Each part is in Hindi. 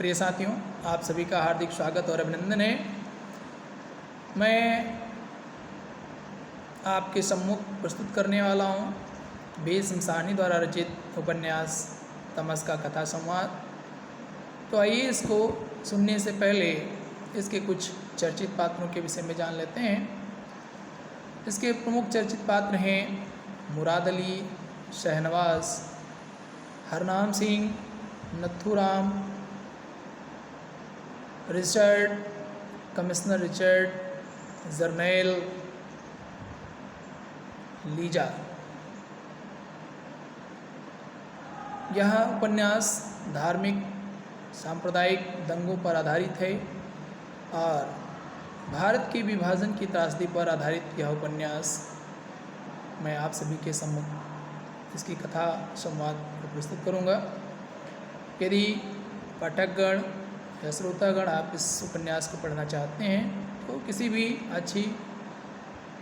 प्रिय साथियों, आप सभी का हार्दिक स्वागत और अभिनंदन है। मैं आपके सम्मुख प्रस्तुत करने वाला हूँ बी शमसानी द्वारा रचित उपन्यास तमस का कथा संवाद। तो आइए इसको सुनने से पहले इसके कुछ चर्चित पात्रों के विषय में जान लेते हैं। इसके प्रमुख चर्चित पात्र हैं Murad Ali, Shahnawaz, Harnam Singh, Nathuram, Richard, commissioner Richard, Jarnail, Lisa. यह उपन्यास धार्मिक सांप्रदायिक दंगों पर आधारित है और भारत के विभाजन की त्रासदी पर आधारित यह उपन्यास मैं आप सभी के सम्मुख इसकी कथा संवाद को प्रस्तुत करूंगा। यदि पाठकगण या श्रोतागण आप इस उपन्यास को पढ़ना चाहते हैं तो किसी भी अच्छी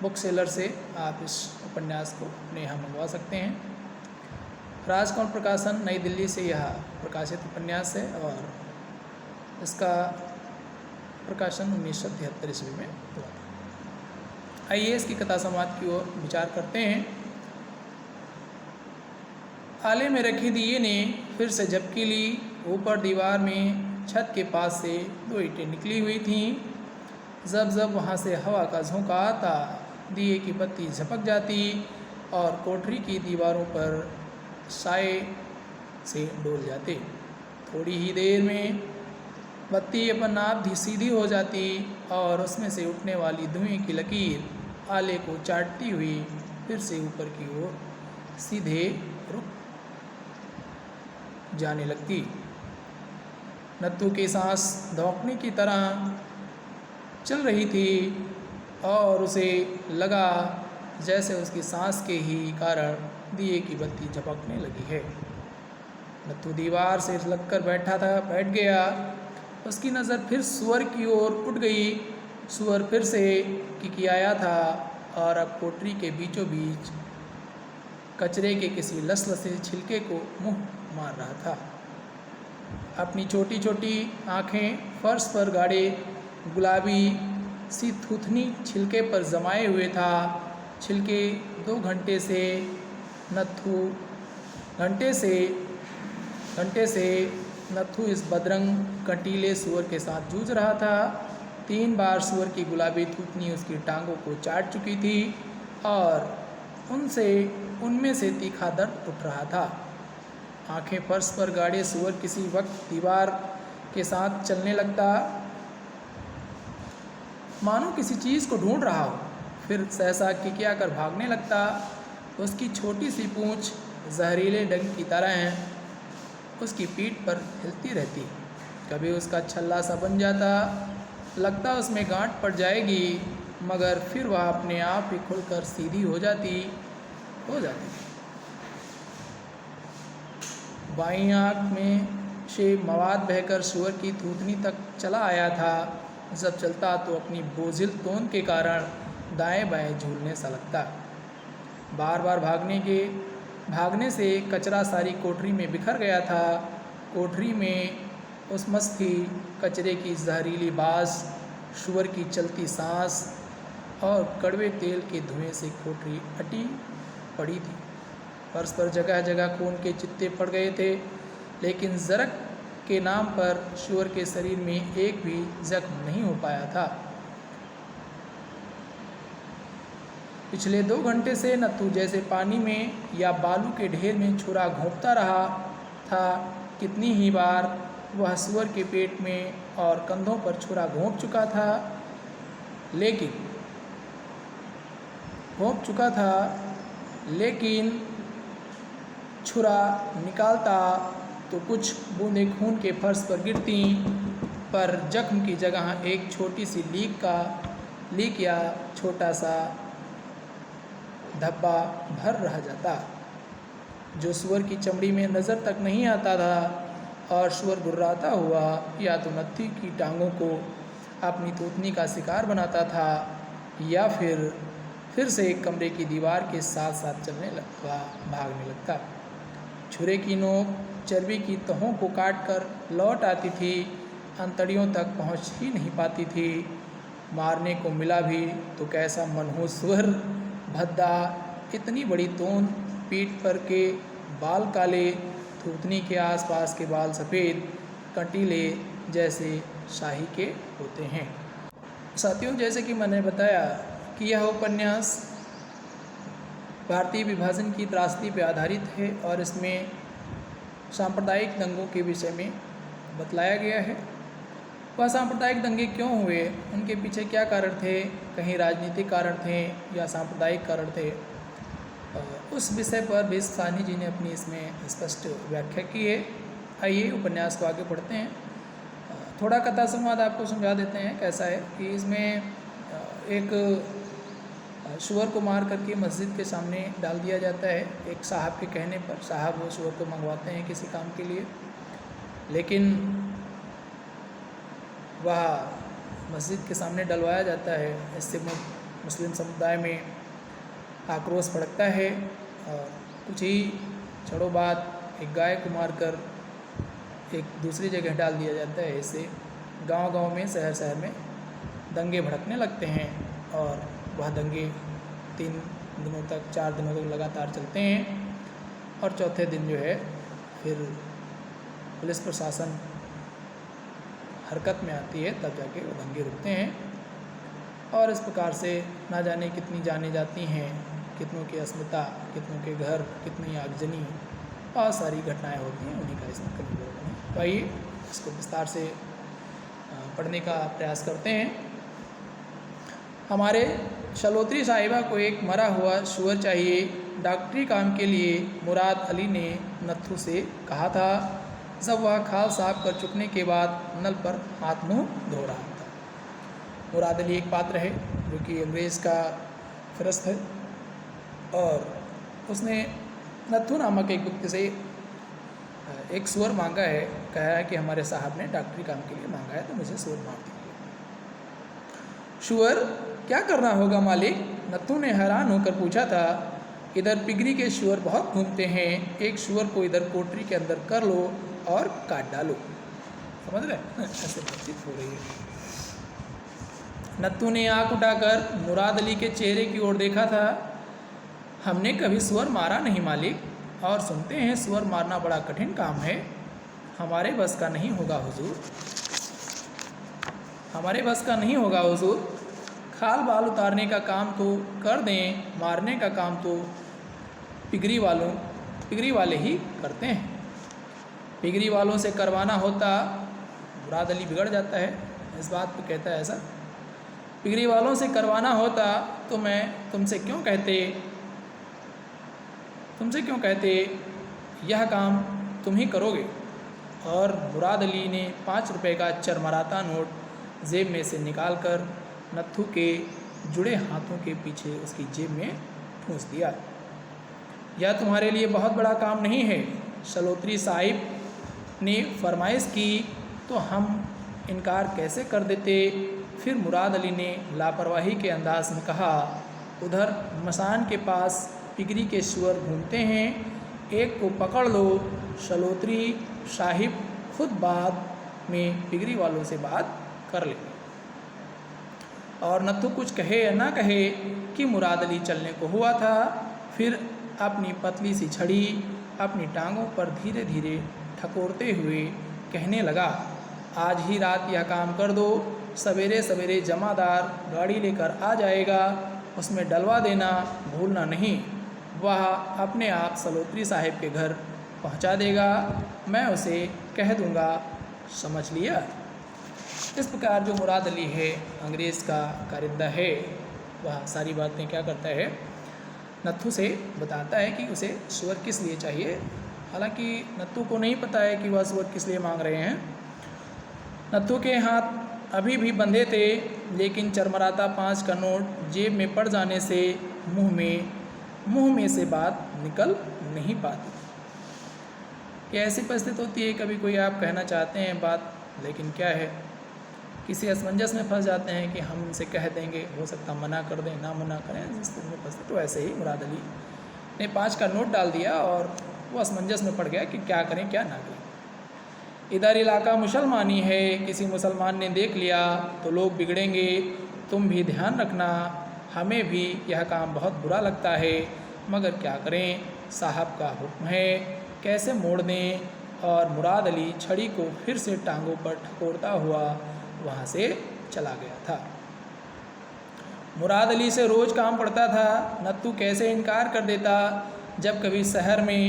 बुक सेलर से आप इस उपन्यास को अपने यहाँ मंगवा सकते हैं। राजकमल प्रकाशन नई दिल्ली से यह प्रकाशित उपन्यास है और इसका प्रकाशन 1973 ईस्वी में हुआ था। आइए इसकी कथा संवाद की ओर विचार करते हैं। आले में रखे दिए ने फिर से झपकी ली। ऊपर दीवार में छत के पास से 2 ईंटें निकली हुई थीं। जब जब वहाँ से हवा का झोंका आता, दिए की बत्ती झपक जाती और कोठरी की दीवारों पर साए से डोल जाते। थोड़ी ही देर में बत्ती अपन आप सीधी हो जाती और उसमें से उठने वाली धुएं की लकीर आले को चाटती हुई फिर से ऊपर की ओर सीधे रुक जाने लगती। नत्थू की सांस धौंकने की तरह चल रही थी और उसे लगा जैसे उसकी सांस के ही कारण दिए की बत्ती झपकने लगी है। नत्थू दीवार से लगकर बैठ गया। उसकी नज़र फिर सुअर की ओर उठ गई। सुअर फिर से किकियाया था और अब कोठरी के बीचों बीच कचरे के किसी लसलसे छिलके को मुंह मार रहा था। अपनी छोटी छोटी आँखें फर्श पर गाड़े गुलाबी सी थूथनी छिलके पर जमाए हुए था। छिलके 2 घंटे से नत्थू इस बदरंग कंटीले सुअर के साथ जूझ रहा था। 3 बार सुअर की गुलाबी थूथनी उसकी टांगों को चाट चुकी थी और उनमें से तीखा दर्द उठ रहा था। आंखें फर्श पर गाड़े सुअर किसी वक्त दीवार के साथ चलने लगता, मानो किसी चीज़ को ढूंढ रहा हो। फिर सहसा किकिया कर भागने लगता। उसकी छोटी सी पूंछ जहरीले डंक की तरह उसकी पीठ पर हिलती रहती। कभी उसका छल्ला सा बन जाता, लगता उसमें गांठ पड़ जाएगी, मगर फिर वह अपने आप ही खुलकर सीधी हो जाती। बाईं आँख में से मवाद बहकर सुअर की थूथनी तक चला आया था। जब चलता तो अपनी बोझिल तोंद के कारण दाएं बाएं झूलने सा लगता। बार बार भागने से कचरा सारी कोठरी में बिखर गया था। कोठरी में उस मस्ती कचरे की जहरीली बास, सुअर की चलती सांस और कड़वे तेल के धुएं से कोठरी अटी पड़ी थी। फर्श पर जगह जगह खून के चित्ते पड़ गए थे, लेकिन जरक के नाम पर सुअर के शरीर में एक भी जख्म नहीं हो पाया था। पिछले 2 घंटे से नत्थू जैसे पानी में या बालू के ढेर में छुरा घोंपता रहा था। कितनी ही बार वह सुअर के पेट में और कंधों पर छुरा घोंप चुका था, लेकिन छुरा निकालता तो कुछ बूंदें खून के फर्श पर गिरती, पर जख्म की जगह एक छोटी सी लीक या छोटा सा धब्बा भर रह जाता, जो सुअर की चमड़ी में नज़र तक नहीं आता था। और सुअर गुर्राता हुआ या तो नत्थू की टांगों को अपनी थूथनी का शिकार बनाता था या फिर से एक कमरे की दीवार के साथ साथ भागने लगता। छुरे की नोक चर्बी की तहों को काटकर लौट आती थी, अंतड़ियों तक पहुंच ही नहीं पाती थी। मारने को मिला भी तो कैसा मनहूस सुअर, भद्दा, इतनी बड़ी तोंद, पीठ पर के बाल काले, थूथनी के आसपास के बाल सफ़ेद, कंटीले जैसे शाही के होते हैं। साथियों, जैसे कि मैंने बताया कि यह उपन्यास भारतीय विभाजन की त्रासदी पर आधारित है और इसमें सांप्रदायिक दंगों के विषय में बतलाया गया है। वह सांप्रदायिक दंगे क्यों हुए, उनके पीछे क्या कारण थे, कहीं राजनीतिक कारण थे या सांप्रदायिक कारण थे, उस विषय पर बेस्सानी जी ने अपनी इसमें स्पष्ट व्याख्या की है। आइए उपन्यास को आगे पढ़ते हैं। थोड़ा कथा संवाद आपको समझा देते हैं कैसा है कि इसमें एक सूअर को मार करके मस्जिद के सामने डाल दिया जाता है। एक साहब के कहने पर साहब वो सूअर को मंगवाते हैं किसी काम के लिए, लेकिन वह मस्जिद के सामने डलवाया जाता है। इससे मुस्लिम समुदाय में आक्रोश भड़कता है और कुछ ही क्षणों बाद एक गाय को मारकर एक दूसरी जगह डाल दिया जाता है। इससे गांव-गांव में, शहर-शहर में दंगे भड़कने लगते हैं और वह दंगे 3 दिनों तक, 4 दिनों तक लगातार चलते हैं और चौथे दिन जो है फिर पुलिस प्रशासन हरकत में आती है, तब जाके वो दंगे रुकते हैं। और इस प्रकार से ना जाने कितनी जानें जाती हैं, कितनों की अस्मिता, कितनों के घर, कितनी आगजनी, बहुत सारी घटनाएं होती हैं। उन्हीं का इसमें करीब है। तो आइए इसको विस्तार से पढ़ने का प्रयास करते हैं। हमारे शलोत्री साहिबा को एक मरा हुआ सूअर चाहिए। डॉक्टरी काम के लिए मुराद अली ने नत्थू से कहा था, जब वह खाल साफ कर चुकने के बाद नल पर हाथ मुंह धो रहा था। मुराद अली एक पात्र है जो कि अंग्रेज़ का फ़िरस्त है और उसने नत्थू नामक एक व्यक्ति से एक सूअर मांगा है। कहा है कि हमारे साहब ने डॉक्टरी काम के लिए मांगा है, तो मुझे सूअर मार दीजिए। सूअर क्या करना होगा मालिक? नत्थू ने हैरान होकर पूछा था। इधर पिगरी के सूअर बहुत घूमते हैं, एक सूअर को इधर कोठरी के अंदर कर लो और काट डालो। समझ रहे? ऐसे बातचीत हो रही है। नत्थू ने आँख उठाकर मुराद अली के चेहरे की ओर देखा था। हमने कभी सूअर मारा नहीं मालिक, और सुनते हैं सूअर मारना बड़ा कठिन काम है। हमारे बस का नहीं होगा हुजूर, हमारे बस का नहीं होगा हुजूर। खाल बाल उतारने का काम तो कर दें, मारने का काम तो पिगरी वाले ही करते हैं। पिगरी वालों से करवाना होता, मुराद अली बिगड़ जाता है इस बात पे, कहता है ऐसा, पिगरी वालों से करवाना होता तो मैं तुमसे क्यों कहते यह काम तुम ही करोगे। और मुराद अली ने 5 रुपए का चरमराता नोट जेब में से निकालकर नत्थू के जुड़े हाथों के पीछे उसकी जेब में ठूंस दिया। यह तुम्हारे लिए बहुत बड़ा काम नहीं है, शलोत्री साहिब ने फरमाइश की तो हम इनकार कैसे कर देते। फिर मुराद अली ने लापरवाही के अंदाज में कहा, उधर मसान के पास पिगरी के सूअर घूमते हैं, एक को पकड़ लो। शलोत्री साहिब खुद बाद में पिगरी वालों से बात कर लेंगे। और नत्थू कुछ कहे या ना कहे कि मुराद अली चलने को हुआ था। फिर अपनी पतली सी छड़ी अपनी टांगों पर धीरे धीरे ठकोरते हुए कहने लगा, आज ही रात यह काम कर दो, सवेरे सवेरे जमादार गाड़ी लेकर आ जाएगा, उसमें डलवा देना भूलना नहीं। वह अपने आप शलोत्री साहिब के घर पहुंचा देगा, मैं उसे कह दूंगा, समझ लिया। इस प्रकार जो मुराद अली है, अंग्रेज़ का कारिंदा है, वह सारी बातें क्या करता है, नत्थू से बताता है कि उसे सूअर किस लिए चाहिए। हालांकि नत्थू को नहीं पता है कि वह सूअर किस लिए मांग रहे हैं। नत्थू के हाथ अभी भी बंधे थे, लेकिन चरमराता 5 का नोट जेब में पड़ जाने से मुंह में से बात निकल नहीं पाती। ये ऐसी परिस्थिति होती है, कभी कोई आप कहना चाहते हैं बात, लेकिन क्या है, किसी असमंजस में फंस जाते हैं कि हम इनसे कह देंगे, हो सकता मना कर दें, ना मना करें, जिस तरह में फंसते। तो ऐसे ही मुराद अली ने 5 का नोट डाल दिया और वो असमंजस में पड़ गया कि क्या करें क्या ना करें। इधर इलाका मुसलमानी है, किसी मुसलमान ने देख लिया तो लोग बिगड़ेंगे, तुम भी ध्यान रखना, हमें भी यह काम बहुत बुरा लगता है, मगर क्या करें, साहब का हुक्म है, कैसे मोड़ दें। और मुराद अली छड़ी को फिर से टांगों पर ठकोरता हुआ वहाँ से चला गया था। मुराद अली से रोज़ काम पड़ता था, नत्थू कैसे इनकार कर देता। जब कभी शहर में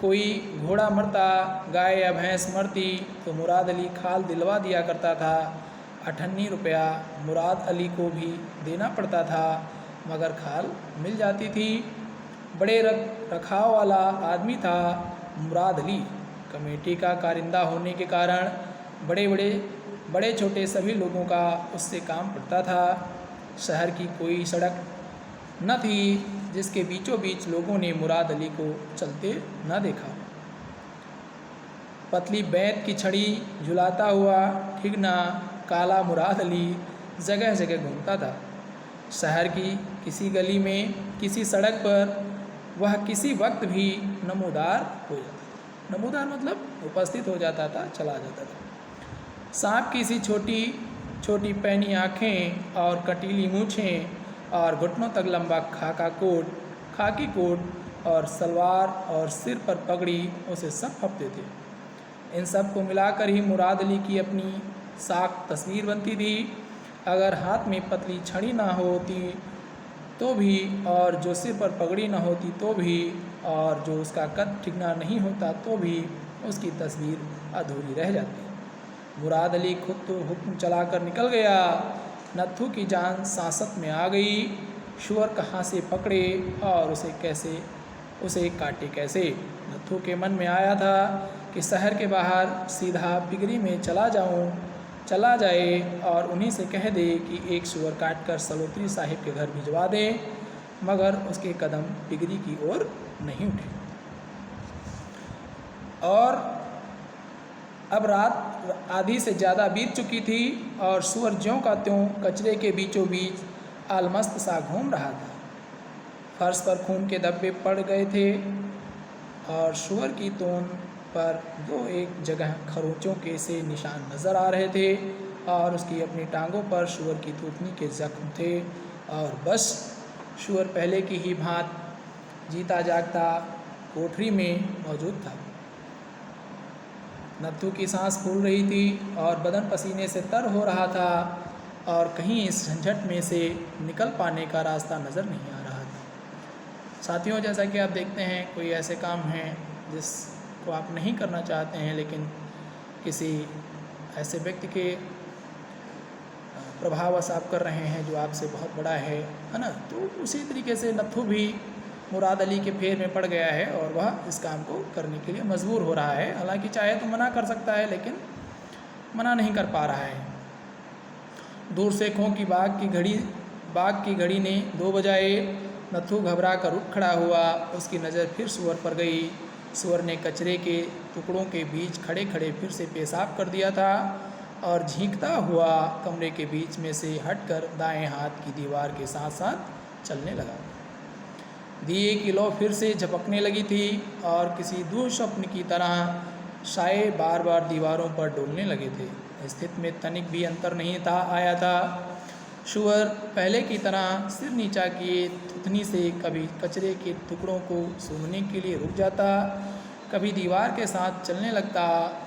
कोई घोड़ा मरता, गाय या भैंस मरती तो मुराद अली खाल दिलवा दिया करता था। 98 रुपया मुराद अली को भी देना पड़ता था, मगर खाल मिल जाती थी। बड़े रखाव वाला आदमी था मुराद अली। कमेटी का कारिंदा होने के कारण बड़े छोटे सभी लोगों का उससे काम पड़ता था। शहर की कोई सड़क न थी जिसके बीचों बीच लोगों ने मुराद अली को चलते न देखा। पतली बैंत की छड़ी झुलाता हुआ ठिगना काला मुराद अली जगह जगह घूमता था। शहर की किसी गली में, किसी सड़क पर वह किसी वक्त भी नमूदार हो जाता था। नमूदार मतलब उपस्थित हो जाता था, चला जाता था। सांप की सी छोटी छोटी पैनी आँखें और कटीली मूँछें और घुटनों तक लंबा खाकी कोट और सलवार और सिर पर पगड़ी उसे सब फपते थे। इन सब को मिलाकर ही मुराद अली की अपनी साख तस्वीर बनती थी। अगर हाथ में पतली छड़ी ना होती तो भी, और जो सिर पर पगड़ी ना होती तो भी, और जो उसका कद ठिकना नहीं होता तो भी उसकी तस्वीर अधूरी रह जाती। मुराद अली खुद तो हुक्म चलाकर निकल गया, नत्थू की जान सांसत में आ गई। शुअर कहाँ से पकड़े और उसे काटे कैसे। नत्थू के मन में आया था कि शहर के बाहर सीधा बिगरी में चला जाए और उन्हीं से कह दे कि एक शुअर काट कर सलोत्री साहिब के घर भिजवा दे, मगर उसके कदम बिगरी की ओर नहीं उठे। और अब रात आधी से ज़्यादा बीत चुकी थी और सूअर ज्यों का त्यों कचरे के बीचों बीच आलमस्त सा घूम रहा था। फर्श पर खून के धब्बे पड़ गए थे और सूअर की तोन पर दो एक जगह खरोंचों के से निशान नज़र आ रहे थे और उसकी अपनी टांगों पर सूअर की थूथनी के जख्म थे। और बस सूअर पहले की ही भांत जीता जागता कोठरी में मौजूद था। नत्थू की सांस फूल रही थी और बदन पसीने से तर हो रहा था और कहीं इस झंझट में से निकल पाने का रास्ता नज़र नहीं आ रहा था। साथियों, जैसा कि आप देखते हैं, कोई ऐसे काम हैं जिसको आप नहीं करना चाहते हैं, लेकिन किसी ऐसे व्यक्ति के प्रभाववश आप कर रहे हैं जो आपसे बहुत बड़ा है ना। तो उसी तरीके से नत्थू भी मुराद अली के फेर में पड़ गया है और वह इस काम को करने के लिए मजबूर हो रहा है। हालांकि चाहे तो मना कर सकता है, लेकिन मना नहीं कर पा रहा है। दूर से खों की बाग की घड़ी ने 2 बजाए। नत्थू घबरा कर उठ खड़ा हुआ। उसकी नज़र फिर सूअर पर गई। सूअर ने कचरे के टुकड़ों के बीच खड़े खड़े फिर से पेशाब कर दिया था और झींकता हुआ कमरे के बीच में से हटकर दाएं हाथ की दीवार के साथ साथ चलने लगा। दिए की लौ फिर से झपकने लगी थी और किसी दुःस्वप्न की तरह साए बार बार दीवारों पर डोलने लगे थे। स्थिति में तनिक भी अंतर नहीं आया था। सूअर पहले की तरह सिर नीचा किए थुथनी से कभी कचरे के टुकड़ों को सूंघने के लिए रुक जाता, कभी दीवार के साथ चलने लगता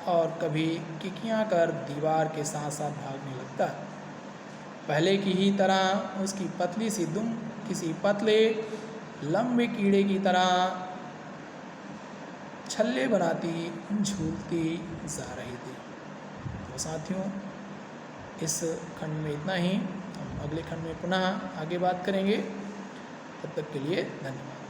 और कभी किकियाँ कर दीवार के साथ साथ भागने लगता। पहले की ही तरह उसकी पतली सी दुम किसी पतले लंबे कीड़े की तरह छल्ले बनाती झूलती जा रही थी। तो साथियों, इस खंड में इतना ही। हम अगले खंड में पुनः आगे बात करेंगे। तब तक के लिए धन्यवाद।